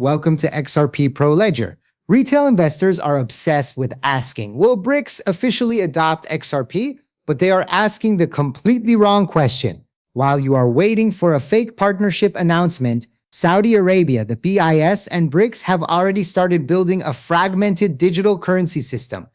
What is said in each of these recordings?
Welcome to XRP Pro Ledger. Retail investors are obsessed with asking, will BRICS officially adopt XRP? But they are asking the completely wrong question. While you are waiting for a fake partnership announcement, Saudi Arabia, the BIS, and BRICS have already started building a fragmented digital currency system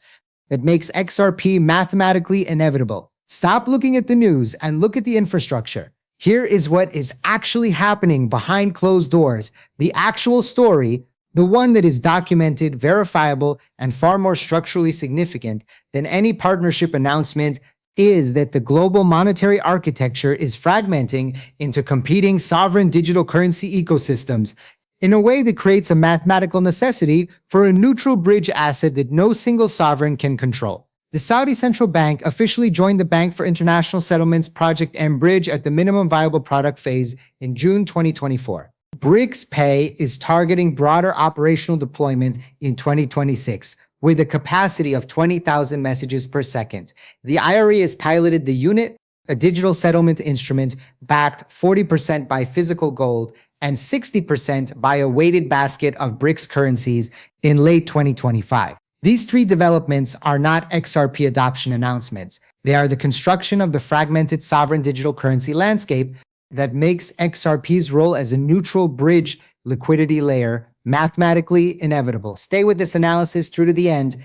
that makes XRP mathematically inevitable. Stop looking at the news and look at the infrastructure. Here is what is actually happening behind closed doors, the actual story, the one that is documented, verifiable, and far more structurally significant than any partnership announcement is that the global monetary architecture is fragmenting into competing sovereign digital currency ecosystems in a way that creates a mathematical necessity for a neutral bridge asset that no single sovereign can control. The Saudi Central Bank officially joined the Bank for International Settlements project mBridge at the minimum viable product phase in June 2024. BRICS Pay is targeting broader operational deployment in 2026, with a capacity of 20,000 messages per second. The IRE has piloted the unit, a digital settlement instrument backed 40% by physical gold and 60% by a weighted basket of BRICS currencies in late 2025. These three developments are not XRP adoption announcements. They are the construction of the fragmented sovereign digital currency landscape that makes XRP's role as a neutral bridge liquidity layer mathematically inevitable. Stay with this analysis through to the end,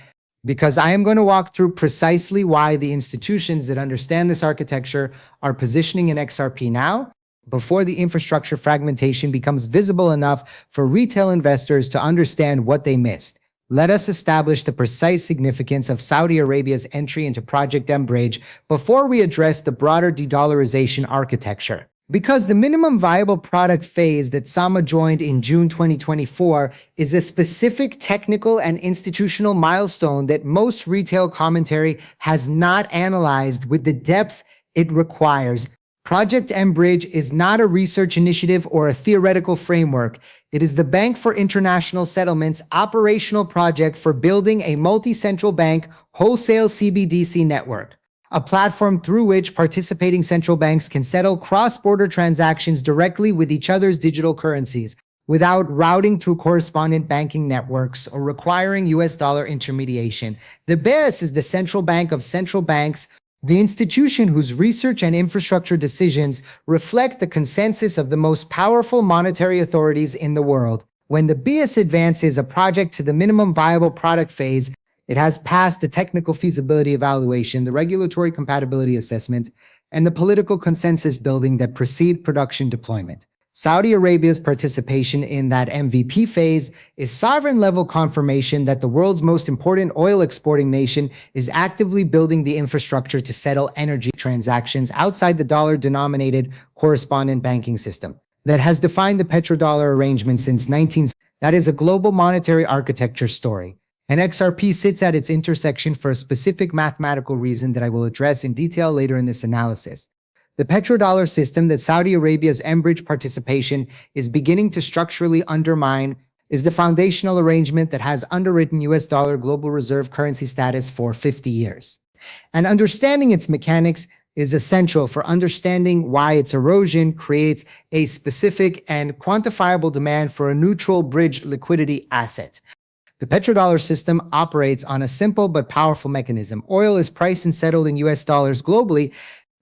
because I am going to walk through precisely why the institutions that understand this architecture are positioning in XRP now, before the infrastructure fragmentation becomes visible enough for retail investors to understand what they missed. Let us establish the precise significance of Saudi Arabia's entry into Project mBridge before we address the broader de-dollarization architecture. Because the minimum viable product phase that SAMA joined in June 2024 is a specific technical and institutional milestone that most retail commentary has not analyzed with the depth it requires. Project mBridge is not a research initiative or a theoretical framework. It is the Bank for International Settlements operational project for building a multi-central bank wholesale CBDC network, a platform through which participating central banks can settle cross-border transactions directly with each other's digital currencies without routing through correspondent banking networks or requiring US dollar intermediation. The BIS is the central bank of central banks, the institution whose research and infrastructure decisions reflect the consensus of the most powerful monetary authorities in the world. When the BIS advances a project to the minimum viable product phase, it has passed the technical feasibility evaluation, the regulatory compatibility assessment, and the political consensus building that precede production deployment. Saudi Arabia's participation in that MVP phase is sovereign-level confirmation that the world's most important oil exporting nation is actively building the infrastructure to settle energy transactions outside the dollar-denominated correspondent banking system that has defined the petrodollar arrangement since 1970. That is a global monetary architecture story. And XRP sits at its intersection for a specific mathematical reason that I will address in detail later in this analysis. The petrodollar system that Saudi Arabia's mBridge participation is beginning to structurally undermine is the foundational arrangement that has underwritten US dollar global reserve currency status for 50 years. And understanding its mechanics is essential for understanding why its erosion creates a specific and quantifiable demand for a neutral bridge liquidity asset. The petrodollar system operates on a simple but powerful mechanism. Oil is priced and settled in US dollars globally,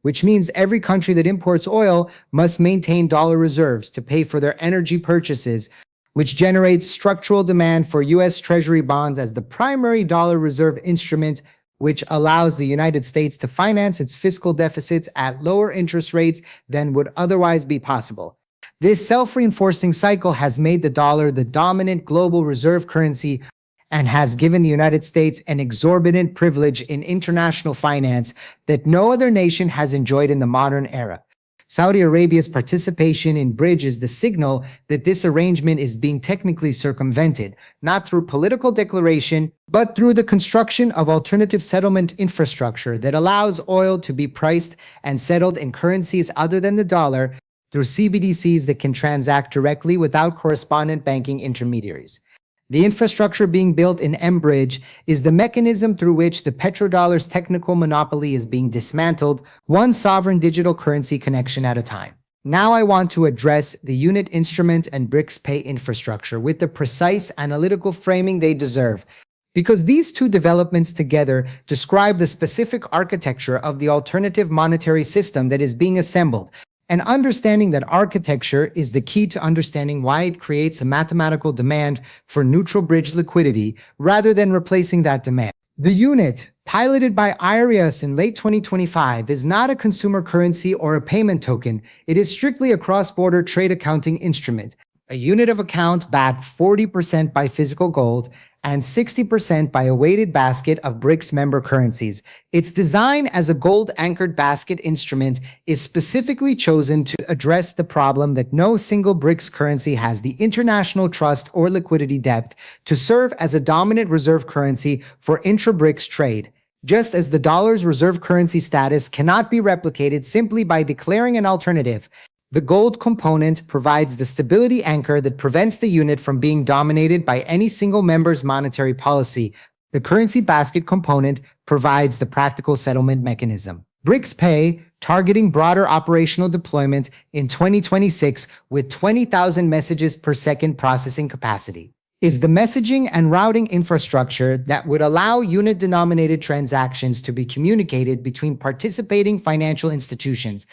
which means every country that imports oil must maintain dollar reserves to pay for their energy purchases, which generates structural demand for US Treasury bonds as the primary dollar reserve instrument, which allows the United States to finance its fiscal deficits at lower interest rates than would otherwise be possible. This self-reinforcing cycle has made the dollar the dominant global reserve currency and has given the United States an exorbitant privilege in international finance that no other nation has enjoyed in the modern era. Saudi Arabia's participation in BRICS is the signal that this arrangement is being technically circumvented, not through political declaration, but through the construction of alternative settlement infrastructure that allows oil to be priced and settled in currencies other than the dollar through CBDCs that can transact directly without correspondent banking intermediaries. The infrastructure being built in mBridge is the mechanism through which the petrodollar's technical monopoly is being dismantled, one sovereign digital currency connection at a time. Now I want to address the unit instrument and BRICS Pay infrastructure with the precise analytical framing they deserve, because these two developments together describe the specific architecture of the alternative monetary system that is being assembled. And understanding that architecture is the key to understanding why it creates a mathematical demand for neutral bridge liquidity rather than replacing that demand. The unit, piloted by IRES in late 2025, is not a consumer currency or a payment token. It is strictly a cross-border trade accounting instrument, a unit of account backed 40% by physical gold and 60% by a weighted basket of BRICS member currencies. Its design as a gold-anchored basket instrument is specifically chosen to address the problem that no single BRICS currency has the international trust or liquidity depth to serve as a dominant reserve currency for intra-BRICS trade. Just as the dollar's reserve currency status cannot be replicated simply by declaring an alternative, the gold component provides the stability anchor that prevents the unit from being dominated by any single member's monetary policy. The currency basket component provides the practical settlement mechanism. BRICS Pay, targeting broader operational deployment in 2026 with 20,000 messages per second processing capacity, is the messaging and routing infrastructure that would allow unit-denominated transactions to be communicated between participating financial institutions,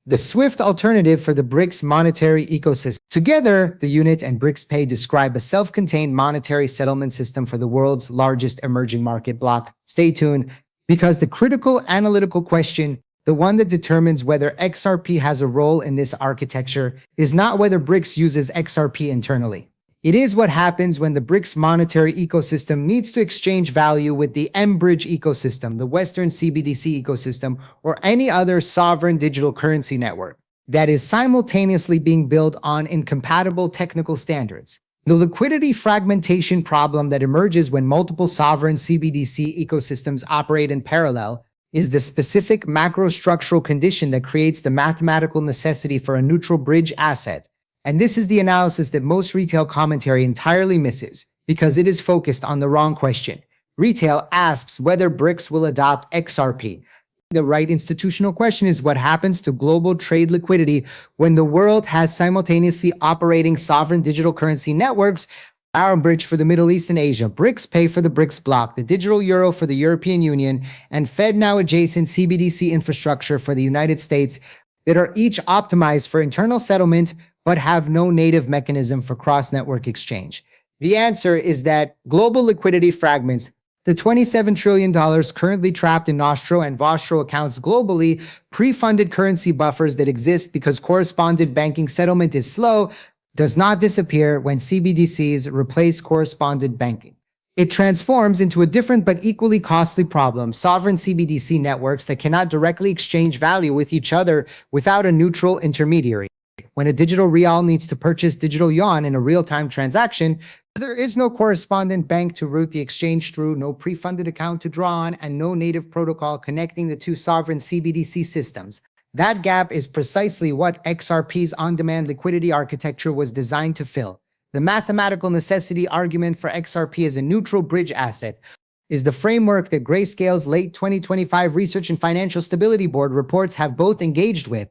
the swift alternative for the BRICS monetary ecosystem. Together, the unit and BRICS Pay describe a self-contained monetary settlement system for the world's largest emerging market bloc. Stay tuned, because the critical analytical question, the one that determines whether XRP has a role in this architecture, is not whether BRICS uses XRP internally. It is what happens when the BRICS monetary ecosystem needs to exchange value with the mBridge ecosystem, the Western CBDC ecosystem, or any other sovereign digital currency network that is simultaneously being built on incompatible technical standards. The liquidity fragmentation problem that emerges when multiple sovereign CBDC ecosystems operate in parallel is the specific macro-structural condition that creates the mathematical necessity for a neutral bridge asset. And this is the analysis that most retail commentary entirely misses, because it is focused on the wrong question. Retail asks whether BRICS will adopt XRP. The right institutional question is what happens to global trade liquidity when the world has simultaneously operating sovereign digital currency networks, mBridge for the Middle East and Asia, BRICS Pay for the BRICS bloc, the digital euro for the European Union, and FedNow adjacent CBDC infrastructure for the United States that are each optimized for internal settlement but have no native mechanism for cross-network exchange. The answer is that global liquidity fragments, the $27 trillion currently trapped in Nostro and Vostro accounts globally, pre-funded currency buffers that exist because correspondent banking settlement is slow, does not disappear when CBDCs replace correspondent banking. It transforms into a different but equally costly problem: sovereign CBDC networks that cannot directly exchange value with each other without a neutral intermediary. When a digital real needs to purchase digital yuan in a real-time transaction, there is no correspondent bank to route the exchange through, no pre-funded account to draw on, and no native protocol connecting the two sovereign CBDC systems. That gap is precisely what XRP's on-demand liquidity architecture was designed to fill. The mathematical necessity argument for XRP as a neutral bridge asset is the framework that Grayscale's late 2025 Research and Financial Stability Board reports have both engaged with,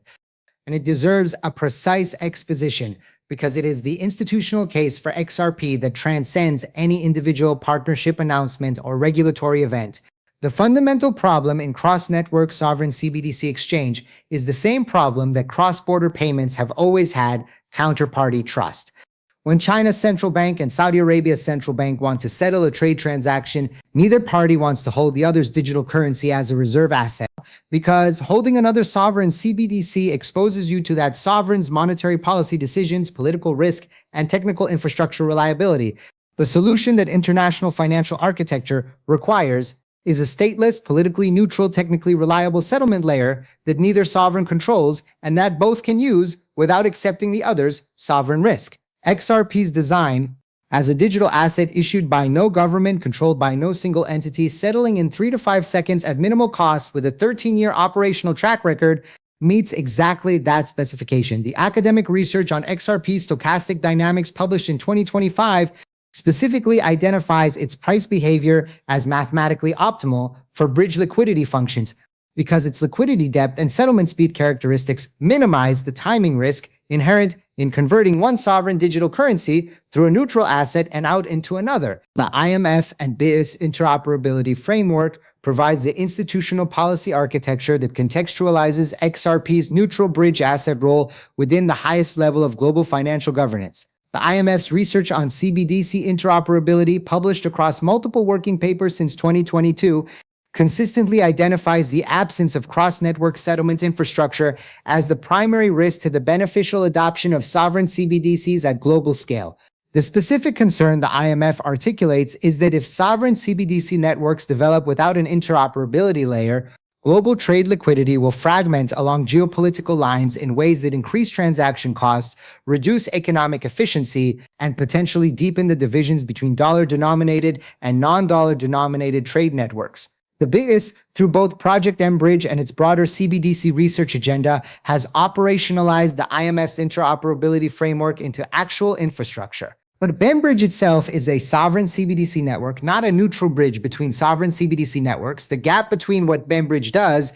and it deserves a precise exposition because it is the institutional case for XRP that transcends any individual partnership announcement or regulatory event. The fundamental problem in cross-network sovereign CBDC exchange is the same problem that cross-border payments have always had: counterparty trust. When China's central bank and Saudi Arabia's central bank want to settle a trade transaction, neither party wants to hold the other's digital currency as a reserve asset, because holding another sovereign CBDC exposes you to that sovereign's monetary policy decisions, political risk, and technical infrastructure reliability. The solution that international financial architecture requires is a stateless, politically neutral, technically reliable settlement layer that neither sovereign controls and that both can use without accepting the other's sovereign risk. XRP's design as a digital asset issued by no government, controlled by no single entity, settling in 3 to 5 seconds at minimal cost with a 13-year operational track record, meets exactly that specification. The academic research on XRP stochastic dynamics published in 2025 specifically identifies its price behavior as mathematically optimal for bridge liquidity functions. because its liquidity depth and settlement speed characteristics minimize the timing risk inherent in converting one sovereign digital currency through a neutral asset and out into another. The IMF and BIS Interoperability Framework provides the institutional policy architecture that contextualizes XRP's neutral bridge asset role within the highest level of global financial governance. The IMF's research on CBDC interoperability, published across multiple working papers since 2022, consistently identifies the absence of cross-network settlement infrastructure as the primary risk to the beneficial adoption of sovereign CBDCs at global scale. The specific concern the IMF articulates is that if sovereign CBDC networks develop without an interoperability layer, global trade liquidity will fragment along geopolitical lines in ways that increase transaction costs, reduce economic efficiency, and potentially deepen the divisions between dollar-denominated and non-dollar-denominated trade networks. The BIS, through both Project mBridge and its broader CBDC research agenda, has operationalized the IMF's interoperability framework into actual infrastructure. But mBridge itself is a sovereign CBDC network, not a neutral bridge between sovereign CBDC networks. The gap between what mBridge does,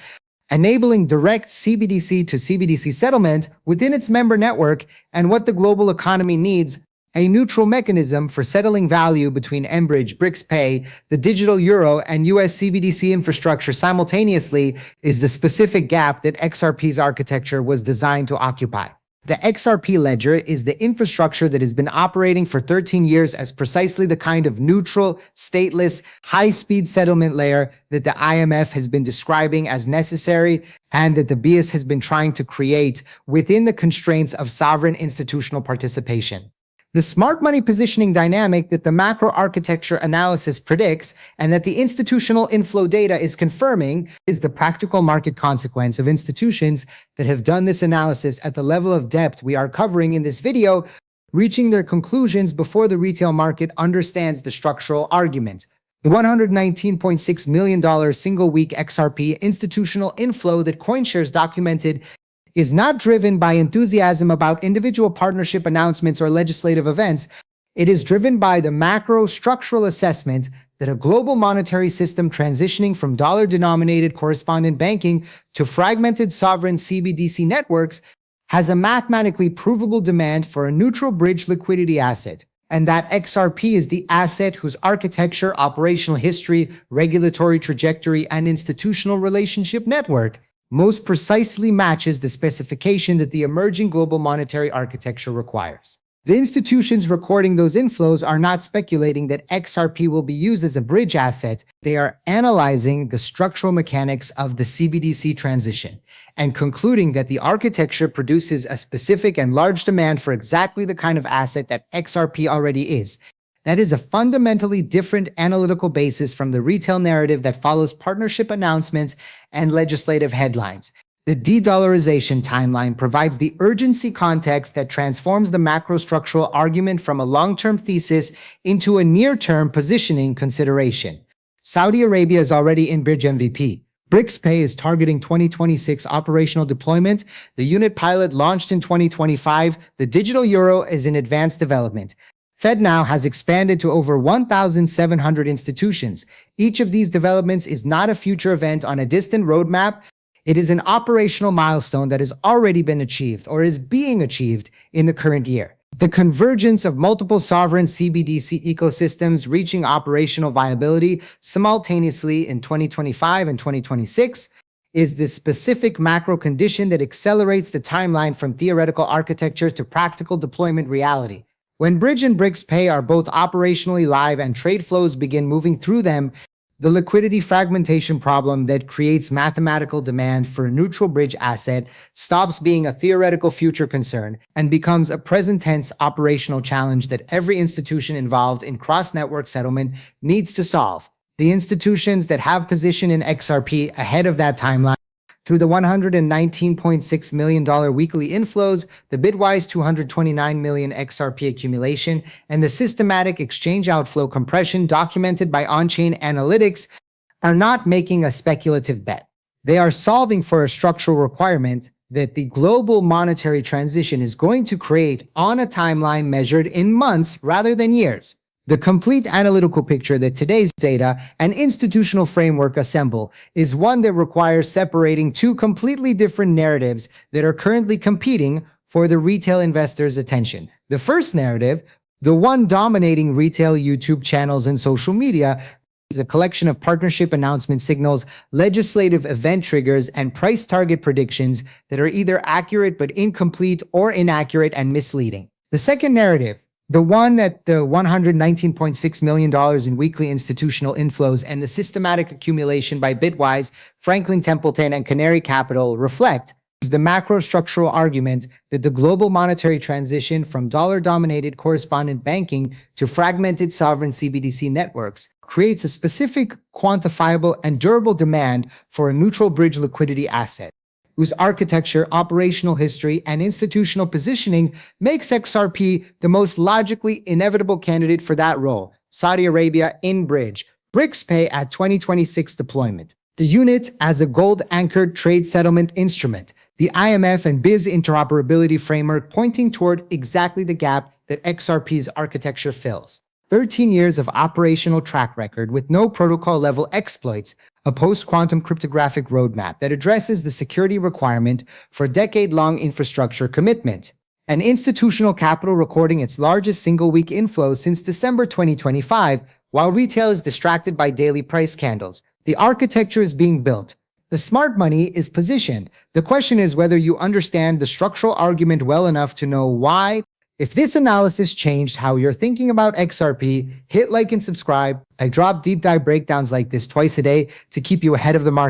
enabling direct CBDC to CBDC settlement within its member network, and what the global economy needs, a neutral mechanism for settling value between mBridge, BRICS Pay, the digital euro, and US CBDC infrastructure simultaneously, is the specific gap that XRP's architecture was designed to occupy. The XRP ledger is the infrastructure that has been operating for 13 years as precisely the kind of neutral, stateless, high-speed settlement layer that the IMF has been describing as necessary and that the BIS has been trying to create within the constraints of sovereign institutional participation. The smart money positioning dynamic that the macro architecture analysis predicts and that the institutional inflow data is confirming is the practical market consequence of institutions that have done this analysis at the level of depth we are covering in this video, reaching their conclusions before the retail market understands the structural argument. The $119.6 million single-week XRP institutional inflow that CoinShares documented is not driven by enthusiasm about individual partnership announcements or legislative events. It is driven by the macro structural assessment that a global monetary system transitioning from dollar-denominated correspondent banking to fragmented sovereign CBDC networks has a mathematically provable demand for a neutral bridge liquidity asset, and that XRP is the asset whose architecture, operational history, regulatory trajectory, and institutional relationship network most precisely matches the specification that the emerging global monetary architecture requires. The institutions recording those inflows are not speculating that XRP will be used as a bridge asset. They are analyzing the structural mechanics of the CBDC transition and concluding that the architecture produces a specific and large demand for exactly the kind of asset that XRP already is. That is a fundamentally different analytical basis from the retail narrative that follows partnership announcements and legislative headlines. The de-dollarization timeline provides the urgency context that transforms the macrostructural argument from a long-term thesis into a near-term positioning consideration. Saudi Arabia is already in Bridge MVP. BRICS Pay is targeting 2026 operational deployment. The unit pilot launched in 2025. The digital euro is in advanced development. FedNow has expanded to over 1,700 institutions. Each of these developments is not a future event on a distant roadmap. It is an operational milestone that has already been achieved or is being achieved in the current year. The convergence of multiple sovereign CBDC ecosystems reaching operational viability simultaneously in 2025 and 2026 is the specific macro condition that accelerates the timeline from theoretical architecture to practical deployment reality. When Bridge and BRICS Pay are both operationally live and trade flows begin moving through them, the liquidity fragmentation problem that creates mathematical demand for a neutral bridge asset stops being a theoretical future concern and becomes a present-tense operational challenge that every institution involved in cross-network settlement needs to solve. The institutions that have position in XRP ahead of that timeline through the $119.6 million weekly inflows, the Bitwise 229 million XRP accumulation, and the systematic exchange outflow compression documented by on-chain analytics are not making a speculative bet. They are solving for a structural requirement that the global monetary transition is going to create on a timeline measured in months rather than years. The complete analytical picture that today's data and institutional framework assemble is one that requires separating two completely different narratives that are currently competing for the retail investor's attention. The first narrative, the one dominating retail YouTube channels and social media, is a collection of partnership announcement signals, legislative event triggers, and price target predictions that are either accurate but incomplete or inaccurate and misleading. The second narrative, the one that the $119.6 million in weekly institutional inflows and the systematic accumulation by Bitwise, Franklin Templeton, and Canary Capital reflect, is the macro-structural argument that the global monetary transition from dollar-dominated correspondent banking to fragmented sovereign CBDC networks creates a specific, quantifiable, and durable demand for a neutral bridge liquidity asset, whose architecture, operational history, and institutional positioning makes XRP the most logically inevitable candidate for that role. Saudi Arabia in mBridge, BRICS Pay at 2026 deployment. The unit as a gold-anchored trade settlement instrument, the IMF and BIS interoperability framework pointing toward exactly the gap that XRP's architecture fills. 13 years of operational track record with no protocol-level exploits, a post-quantum cryptographic roadmap that addresses the security requirement for a decade-long infrastructure commitment, an institutional capital recording its largest single-week inflows since December 2025, while retail is distracted by daily price candles. The architecture is being built. The smart money is positioned. The question is whether you understand the structural argument well enough to know why. If this analysis changed how you're thinking about XRP, hit like and subscribe. I drop deep dive breakdowns like this twice a day to keep you ahead of the market.